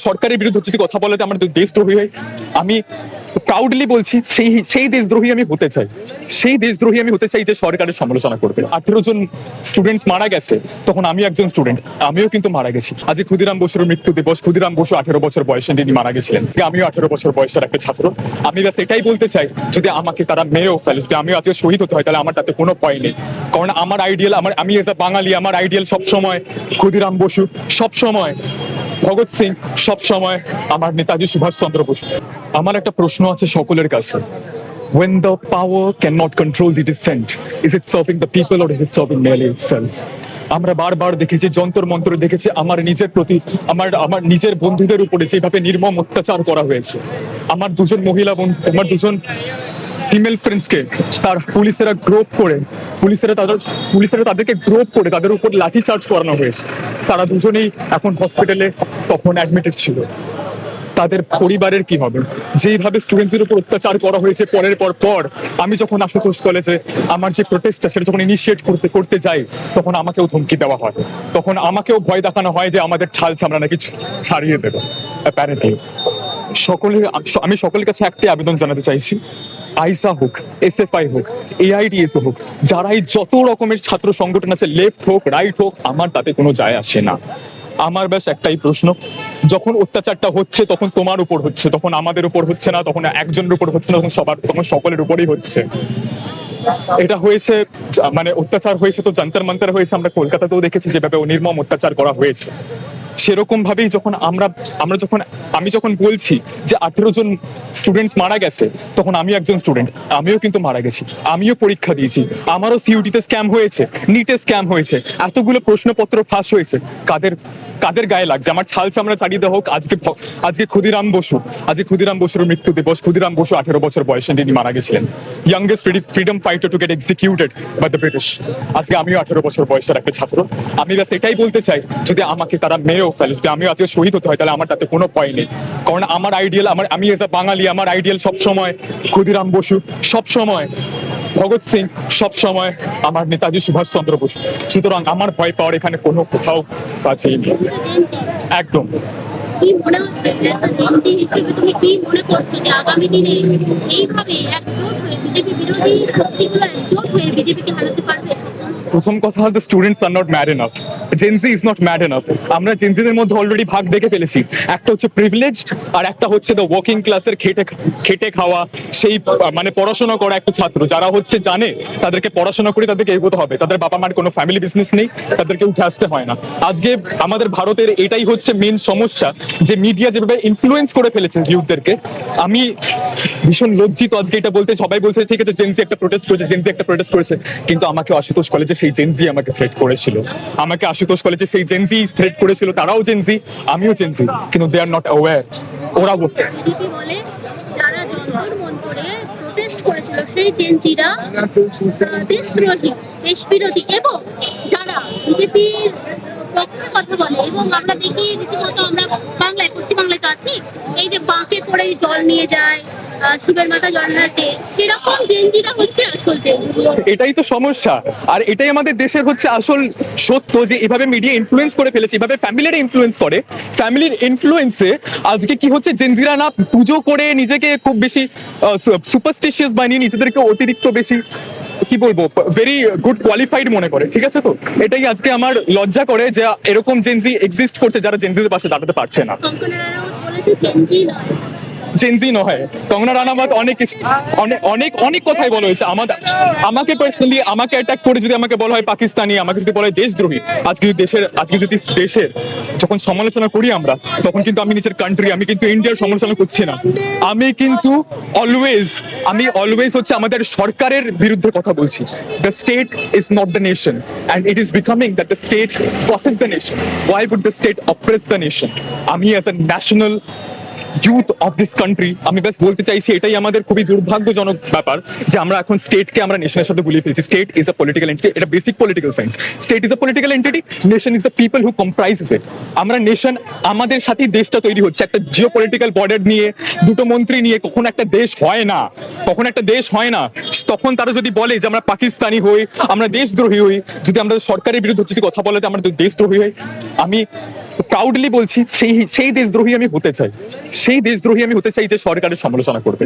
সরকারের বিরুদ্ধে যদি কথা বলাতে আমার দেশদ্রোহী হয়, আমি প্রাউডলি বলছি সেই দেশদ্রোহী আমি হতে চাই। সেই দেশদ্রোহী আমি হতে চাই যে সরকারের সমালোচনা করবে। 18 জন স্টুডেন্টস মারা গেছে, তখন আমি একজন স্টুডেন্ট, আমিও কিন্তু মারা গেছি। আজকে ক্ষুদিরাম বসুর মৃত্যু দিবস। ক্ষুদিরাম বসু 18 বছর বয়সে তিনি মারা গেছিলেন। আমিও 18 বছর বয়সের একটা ছাত্র। আমি ব্যাস এটাই বলতে চাই, যদি আমাকে তারা মেরেও ফেলে, যদি আমিও আজকে শহীদ হতে হয়, তাহলে আমার তাতে কোনো ভয় নেই। কারণ আমার আইডিয়াল, আমি এজ আ বাঙালি, আমার আইডিয়াল সবসময় ক্ষুদিরাম বসু, সবসময় ভগৎ সিং, সব সময় আমার নেতাজি সুভাষচন্দ্র বসু। আমার একটা প্রশ্ন আছে সকলের কাছে, when the power cannot control the dissent, is it serving the people or is it serving merely itself? আমরা বারবার দেখেছি, যন্তর মন্ত্র দেখেছি, আমার নিজের প্রতি, আমার নিজের বন্ধুদের উপরে যেভাবে নির্মম অত্যাচার করা হয়েছে। আমার দুজন মহিলা বন্ধু, আমার দুজন ফিমেল ফ্রেন্ডসকে তার পুলিশেরা তাদেরকে গ্রোপ করে তাদের উপর লাঠি চার্জ করানো হয়েছে। তারা দুজনেই এখন হসপিটালে তখন অ্যাডমিটেড ছিল। তাদের পরিবারের কি হবে? যেইভাবে স্টুডেন্টসদের উপর অত্যাচার করা হয়েছে পরের পর আমি যখন আশুতোষ কলেজে আমার যে প্রোটেস্টটা সেটা যখন ইনিশিয়েট করতে যাই, তখন আমাকেও ধমকি দেওয়া হয়, তখন আমাকেও ভয় দেখানো হয় যে আমাদের ছাল চামড়া নাকি ছাড়িয়ে দেবে। অ্যাপারেন্টলি আমি সকলের কাছে একটি আবেদন জানাতে চাইছি, আইসা হোক, এসএফআই হোক, এআইডিএস হোক, যারাই যত রকমের ছাত্র সংগঠন আছে, লেফট হোক রাইট হোক, আমার তাতে কোনো যায় আসে না। আমার ব্যাস একটাই প্রশ্ন, যখন অত্যাচারটা হচ্ছে তখন তোমার উপর হচ্ছে, তখন আমাদের উপর হচ্ছে না, তখন একজনের উপর হচ্ছে না, তখন সকলের উপরেই হচ্ছে। এটা হয়েছে, মানে অত্যাচার হয়েছে তো জান্তার মান্তার হয়েছে, আমরা কলকাতাতেও দেখেছি যেভাবে নির্মম অত্যাচার করা হয়েছে। সেরকম ভাবেই যখন আমি যখন বলছি যে 18 জন স্টুডেন্টস মারা গেছে, তখন আমি একজন স্টুডেন্ট, আমিও কিন্তু মারা গেছি, আমিও পরীক্ষা দিয়েছি, আমারও সিইউটিতে স্ক্যাম হয়েছে, নিটে স্ক্যাম হয়েছে, এতগুলো প্রশ্নপত্র ফাঁস হয়েছে। কাদের গায়ে লাগছে? আমার ছাল চামড়া চালিয়ে দেওয়া হোক। আজকে ক্ষুদিরাম বসুর মৃত্যু দিবস। ক্ষুদিরাম বসু 18 বছর বয়সে তিনি মারা গেছিলেন, youngest freedom fighter to get executed by the British. আজকে আমিও 18 বছর বয়সের একটা ছাত্র। আমি ব্যাস এটাই বলতে চাই, যদি আমাকে তারা মেরেও ফেলে, যদি আমিও আজকে শহীদ হতে হয়, তাহলে আমার তাতে কোনো ভয় নেই। কারণ আমার আইডিয়াল, আমি এজ আ বাঙালি, আমার আইডিয়াল সবসময় ক্ষুদিরাম বসু, সবসময় ভগৎ সিং, সব সময় আমার নেতাজি সুভাষচন্দ্র বসু। সুতরাং আমার ভয় পাওয়ার এখানে কোথাও কাছেই নেই। একদম। কি মনে হচ্ছে জেনজি হিসেবে, তুমি কি মনে করছো যে আগামী দিনে এইভাবে একজোট হয়ে বিজেপি বিরোধী শক্তিগুলো একজোট হয়ে বিজেপিকে হারাতে পারবে? প্রথম কথা, the students are not mad enough, Gen Z is not mad enough. আমরা জেনজিদের মধ্যে অলরেডি ভাগ দেখে ফেলেছি, একটা হচ্ছে প্রিভিলেজড আর একটা হচ্ছে দ্য ওয়ার্কিং ক্লাসের খেটে খাওয়া, সেই মানে পড়াশোনা করা একটা ছাত্র, যারা হচ্ছে জানে তাদেরকে পড়াশোনা করে তাদেরকে এগোতে হবে, তাদের বাবা মার কোনো ফ্যামিলি বিজনেস নেই, তাদেরকে উঠে আসতে হয় না। আজকে আমাদের ভারতের এটাই হচ্ছে মেন সমস্যা, যে মিডিয়া যেভাবে ইনফ্লুয়েন্স করে ফেলেছে ইউথদেরকে। আমি ভীষণ লজ্জিত আজকে এটা বলতে। সবাই বলছে ঠিক আছে, জেনজি একটা প্রোটেস্ট করেছে, কিন্তু আমাকে আশুতোষ কলেজে সেই জেনজি আমাকে থ্রেট করেছিল, সেই জেনজি থ্রেট করেছিল। তারাও জেনজি, আমিও জেনজি, কিন্তু দে আর নট অ্যাওয়্যার। ওরা বিজেপি বলে যারা যন্তর মন্তরে প্রোটেস্ট করেছিল সেই জেনজিরা দেশদ্রোহী, দেশ বিরোধী, এবং যারা বিজেপির পক্ষে কথা বলে, এবং আমরা দেখি রীতিমতো, আমরা পশ্চিমবাংলায় তো আছি, এই যে বাঁকে করে জল নিয়ে যায়, শিবের মাথা জল ঢালতে, সেরকম জেনজিরা হচ্ছে আসল জেনজি। এটাই তো সমস্যা, আর এটাই আমাদের দেশের হচ্ছে আসল সত্য, যে এভাবে মিডিয়া ইনফ্লুয়েন্স করে ফেলেছে, এভাবে ফ্যামিলিরা ইনফ্লুয়েন্স করে। ফ্যামিলির ইনফ্লুয়েন্সে আজকে কি হচ্ছে, জেনজিরা না পুজো করে নিজেকে খুব বেশি সুপারস্টিশিয়াস বানিয়ে নিজেদেরকে অতিরিক্ত বেশি কি বলবো, ভেরি গুড কোয়ালিফাইড মনে করে। ঠিক আছে, তো এটাই আজকে আমার লজ্জা করে যে এরকম জেনজি এক্সিস্ট করছে যারা জেনজিদের পাশে দাঁড়াতে পারছে না। কঙ্গনা রানাউত বলেছে জেনজি নয়, জেনজি নয়। কঙ্গনা রানাওয়াত অনেক কথাই বলা হয়েছে। আমাকে পার্সোনালি আমাকে অ্যাটাক করে যদি আমাকে বলা হয় পাকিস্তানি, আমাকে যদি বলা হয় দেশদ্রোহী, আজকে যদি দেশের যখন সমালোচনা করি আমরা, তখন কিন্তু আমি নিজের কান্ট্রি, আমি কিন্তু ইন্ডিয়ার সমালোচনা করছি না। আমি কিন্তু অলওয়েজ হচ্ছে আমাদের সরকারের বিরুদ্ধে কথা বলছি। The state is not the nation, and it is becoming that the state forces the nation. Why would the state oppress the nation? আমি as a national youth of this country আমি ব্যাস বলতে চাইছি, এটাই আমাদের খুবই দুর্ভাগ্যজনক ব্যাপার যে আমরা এখন স্টেটকে আমরা নেশনের সাথে গুলিয়ে ফেলছি। State is a political entity, এটা basic political science. State is a political entity, nation is the people who comprises it. আমরা নেশন, আমাদের সাথেই দেশটা তৈরি হচ্ছে, একটা জিও পলিটিক্যাল বর্ডার নিয়ে, দুটো মন্ত্রী নিয়ে কখন একটা দেশ হয় না। তখন তারা যদি বলে যে আমরা পাকিস্তানি হই, আমরা দেশদ্রোহী হই, যদি আমরা সরকারের বিরুদ্ধে যদি কথা বলাতে আমরা দেশদ্রোহী হই, আমি প্রাউডলি বলছি সেই দেশদ্রোহী আমি হতে চাই, সেই দেশদ্রোহী আমি হতে চাই যে সরকারের সমালোচনা করবে।